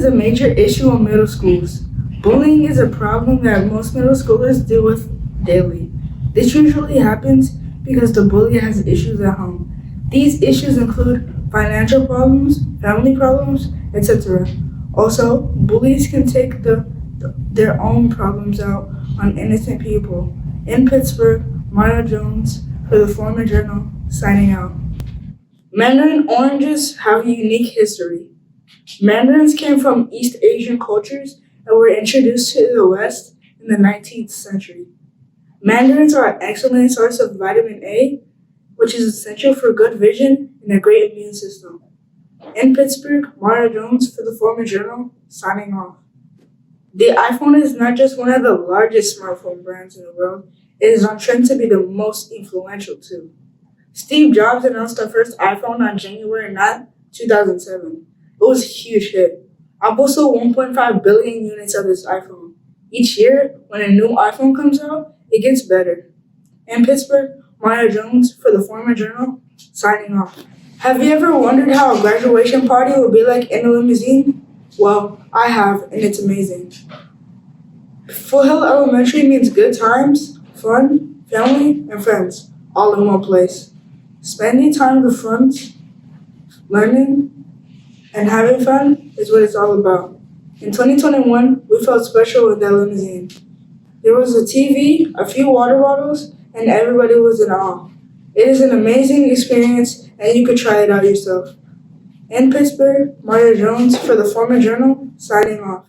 is a major issue in middle schools. Bullying is a problem that most middle schoolers deal with daily. This usually happens because the bully has issues at home. These issues include financial problems, family problems, etc. Also, bullies can take their own problems out on innocent people. In Pittsburgh, Mara Jones for the Foreman Journal, signing out. Mandarin oranges have a unique history. Mandarins came from East Asian cultures and were introduced to the West in the 19th century. Mandarins are an excellent source of vitamin A, which is essential for good vision and a great immune system. In Pittsburgh, Mara Jones for the Foreman Journal, signing off. The iPhone is not just one of the largest smartphone brands in the world, it is on trend to be the most influential too. Steve Jobs announced the first iPhone on January 9, 2007. It was a huge hit. Apple sold 1.5 billion units of this iPhone. Each year, when a new iPhone comes out, it gets better. In Pittsburgh, Maya Jones for the Foreman Journal, signing off. Have you ever wondered how a graduation party would be like in a limousine? Well, I have, and it's amazing. Foothill Elementary means good times, fun, family, and friends, all in one place. Spending time with friends, learning, and having fun is what it's all about. In 2021, we felt special with that limousine. There was a TV, a few water bottles, and everybody was in awe. It is an amazing experience, and you could try it out yourself. In Pittsburgh, Mario Jones for the Foreman Journal, signing off.